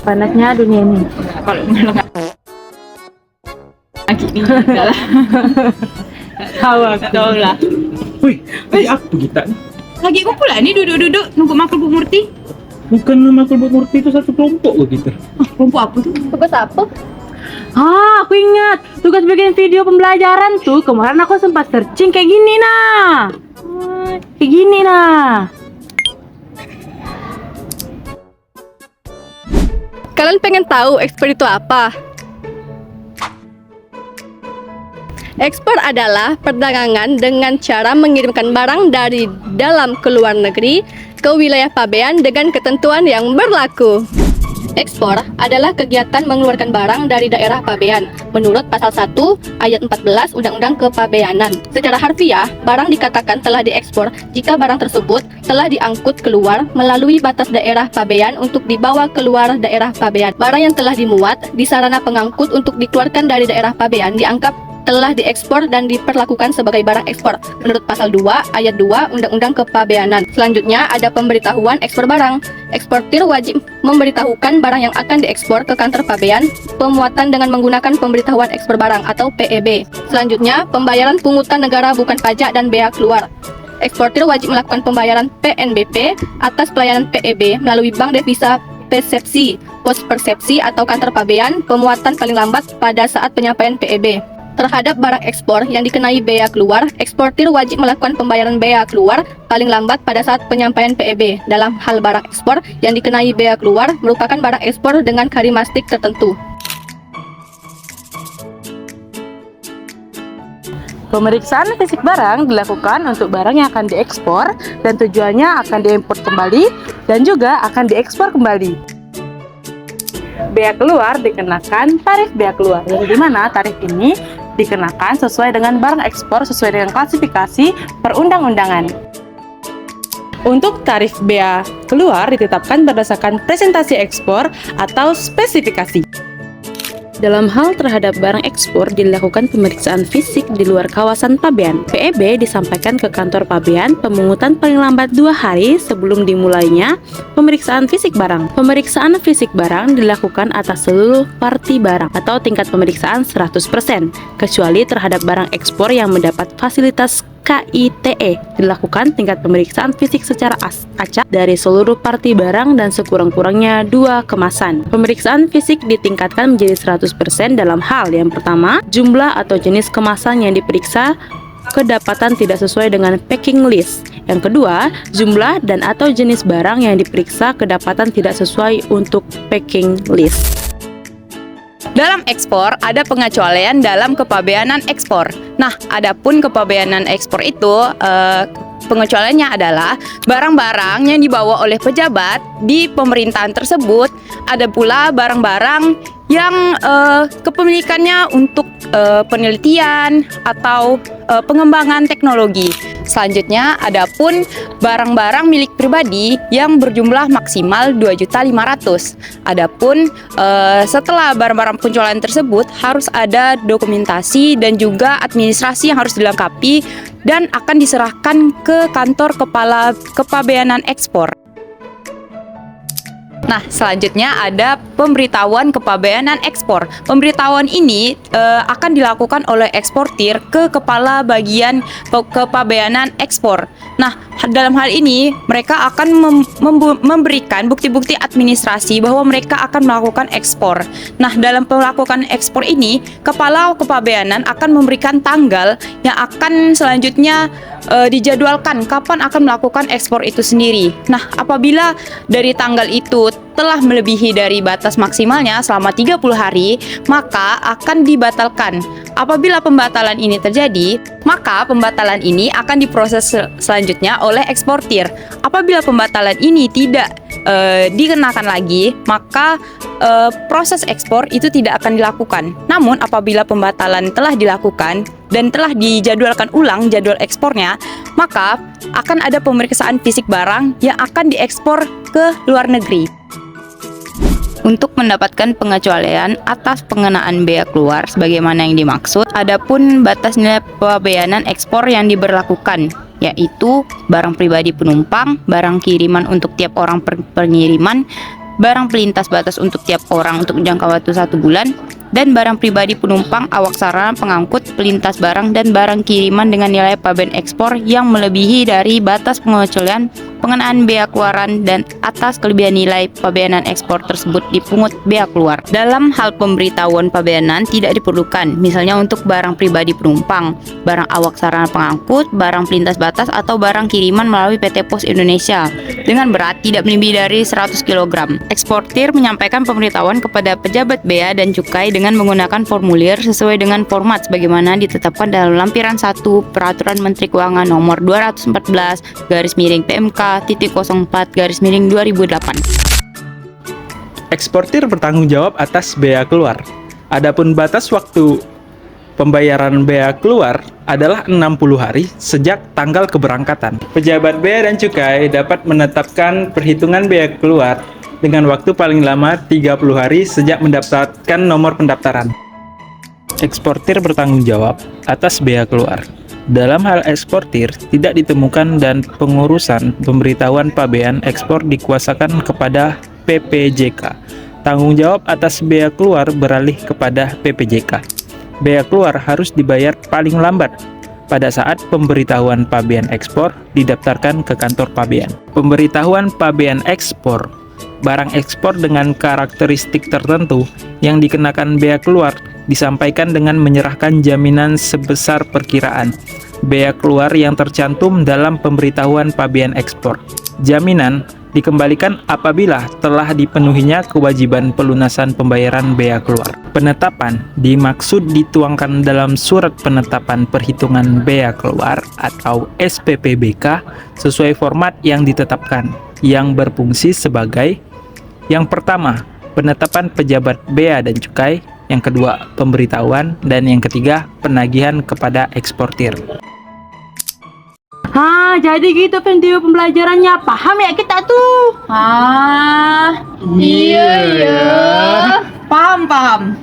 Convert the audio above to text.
Panasnya dunia ini. Kalau lagi ini enggak lah. Tahu lah. Wih, tadi apa kita nih? Lagi kumpul lah nih duduk-duduk nunggu makan Bu Murti. Bukan nama kelompok Murti itu satu kelompok loh kita. Kelompok apa tuh? Tugas apa? Ah, aku ingat. Tugas bikin video pembelajaran tuh. Kemarin aku sempat searching kayak gini nah. Kayak gini nah. Kalian pengen tahu ekspor itu apa? Ekspor adalah perdagangan dengan cara mengirimkan barang dari dalam ke luar negeri ke wilayah pabean dengan ketentuan yang berlaku. Ekspor adalah kegiatan mengeluarkan barang dari daerah pabean menurut pasal 1 ayat 14 Undang-Undang Kepabeanan. Secara harfiah, barang dikatakan telah diekspor jika barang tersebut telah diangkut keluar melalui batas daerah pabean untuk dibawa keluar daerah pabean. Barang yang telah dimuat di sarana pengangkut untuk dikeluarkan dari daerah pabean dianggap telah diekspor dan diperlakukan sebagai barang ekspor menurut pasal 2 ayat 2 Undang-Undang Kepabeanan. Selanjutnya ada pemberitahuan ekspor barang. Eksportir wajib memberitahukan barang yang akan diekspor ke kantor pabean pemuatan dengan menggunakan pemberitahuan ekspor barang atau PEB. Selanjutnya, pembayaran pungutan negara bukan pajak dan bea keluar. Eksportir wajib melakukan pembayaran PNBP atas pelayanan PEB melalui bank devisa persepsi, pos persepsi atau kantor pabean pemuatan paling lambat pada saat penyampaian PEB. Terhadap barang ekspor yang dikenai bea keluar, eksportir wajib melakukan pembayaran bea keluar paling lambat pada saat penyampaian PEB. Dalam hal barang ekspor yang dikenai bea keluar merupakan barang ekspor dengan karimastik tertentu. Pemeriksaan fisik barang dilakukan untuk barang yang akan diekspor dan tujuannya akan diimpor kembali dan juga akan diekspor kembali. Bea keluar dikenakan tarif bea keluar, yang dimana tarif ini dikenakan sesuai dengan barang ekspor sesuai dengan klasifikasi perundang-undangan. Untuk tarif bea keluar ditetapkan berdasarkan presentasi ekspor atau spesifikasi. Dalam hal terhadap barang ekspor dilakukan pemeriksaan fisik di luar kawasan pabean. PEB disampaikan ke kantor pabean pemungutan paling lambat 2 hari sebelum dimulainya pemeriksaan fisik barang. Pemeriksaan fisik barang dilakukan atas seluruh parti barang atau tingkat pemeriksaan 100%, kecuali terhadap barang ekspor yang mendapat fasilitas KITE. Dilakukan tingkat pemeriksaan fisik secara acak dari seluruh parti barang dan sekurang-kurangnya 2 kemasan. Pemeriksaan fisik ditingkatkan menjadi 100% dalam hal yang pertama, jumlah atau jenis kemasan yang diperiksa kedapatan tidak sesuai dengan packing list. Yang kedua, jumlah dan atau jenis barang yang diperiksa kedapatan tidak sesuai untuk packing list. Dalam ekspor ada pengecualian dalam kepabeanan ekspor. Nah, adapun kepabeanan ekspor itu pengecualiannya adalah barang-barang yang dibawa oleh pejabat di pemerintahan tersebut. Ada pula barang-barang yang kepemilikannya untuk penelitian atau pengembangan teknologi. Selanjutnya, adapun barang-barang milik pribadi yang berjumlah maksimal 2.500.000. Adapun setelah barang-barang penjualan tersebut harus ada dokumentasi dan juga administrasi yang harus dilengkapi dan akan diserahkan ke kantor kepala kepabeanan ekspor. Nah, selanjutnya ada pemberitahuan kepabeanan ekspor. Pemberitahuan ini akan dilakukan oleh eksportir ke kepala bagian kepabeanan ekspor. Nah, dalam hal ini mereka akan memberikan bukti-bukti administrasi bahwa mereka akan melakukan ekspor. Nah, dalam melakukan ekspor ini, kepala kepabeanan akan memberikan tanggal yang akan selanjutnya dijadwalkan kapan akan melakukan ekspor itu sendiri. Nah, apabila dari tanggal itu telah melebihi dari batas maksimalnya selama 30 hari, maka akan dibatalkan. Apabila pembatalan ini terjadi, maka pembatalan ini akan diproses selanjutnya oleh eksportir. Apabila pembatalan ini tidak dikenakan lagi, maka proses ekspor itu tidak akan dilakukan. Namun apabila pembatalan telah dilakukan dan telah dijadwalkan ulang jadwal ekspornya, maka akan ada pemeriksaan fisik barang yang akan diekspor ke luar negeri. Untuk mendapatkan pengecualian atas pengenaan bea keluar sebagaimana yang dimaksud, adapun batas nilai pabeanan ekspor yang diberlakukan, yaitu barang pribadi penumpang, barang kiriman untuk tiap orang pengiriman, barang pelintas batas untuk tiap orang untuk jangka waktu 1 bulan, dan barang pribadi penumpang, awak sarana, pengangkut, pelintas barang, dan barang kiriman dengan nilai pabean ekspor yang melebihi dari batas pengecualian pengenaan bea keluaran, dan atas kelebihan nilai pabeanan ekspor tersebut dipungut bea keluar. Dalam hal pemberitahuan pabeanan tidak diperlukan, misalnya untuk barang pribadi penumpang, barang awak sarana pengangkut, barang pelintas batas, atau barang kiriman melalui PT Pos Indonesia dengan berat tidak melebihi dari 100 kg. Eksportir menyampaikan pemberitahuan kepada pejabat bea dan cukai dengan menggunakan formulir sesuai dengan format sebagaimana ditetapkan dalam lampiran 1 Peraturan Menteri Keuangan Nomor 214/PMK.04/2008. Eksportir bertanggung jawab atas bea keluar. Adapun batas waktu pembayaran bea keluar adalah 60 hari sejak tanggal keberangkatan. Pejabat bea dan cukai dapat menetapkan perhitungan bea keluar dengan waktu paling lama 30 hari sejak mendapatkan nomor pendaftaran. Eksportir bertanggung jawab atas bea keluar. Dalam hal eksportir, tidak ditemukan dan pengurusan pemberitahuan pabean ekspor dikuasakan kepada PPJK. Tanggung jawab atas bea keluar beralih kepada PPJK. Bea keluar harus dibayar paling lambat pada saat pemberitahuan pabean ekspor didaftarkan ke kantor pabean. Pemberitahuan pabean ekspor barang ekspor dengan karakteristik tertentu yang dikenakan bea keluar disampaikan dengan menyerahkan jaminan sebesar perkiraan bea keluar yang tercantum dalam pemberitahuan pabean ekspor. Jaminan dikembalikan apabila telah dipenuhinya kewajiban pelunasan pembayaran bea keluar. Penetapan dimaksud dituangkan dalam surat penetapan perhitungan bea keluar atau SPPBK sesuai format yang ditetapkan, yang berfungsi sebagai: yang pertama, penetapan pejabat bea dan cukai; yang kedua, pemberitahuan; dan yang ketiga, penagihan kepada eksportir. Jadi gitu video pembelajarannya. Paham ya kita tuh? Iya. Paham. Paham.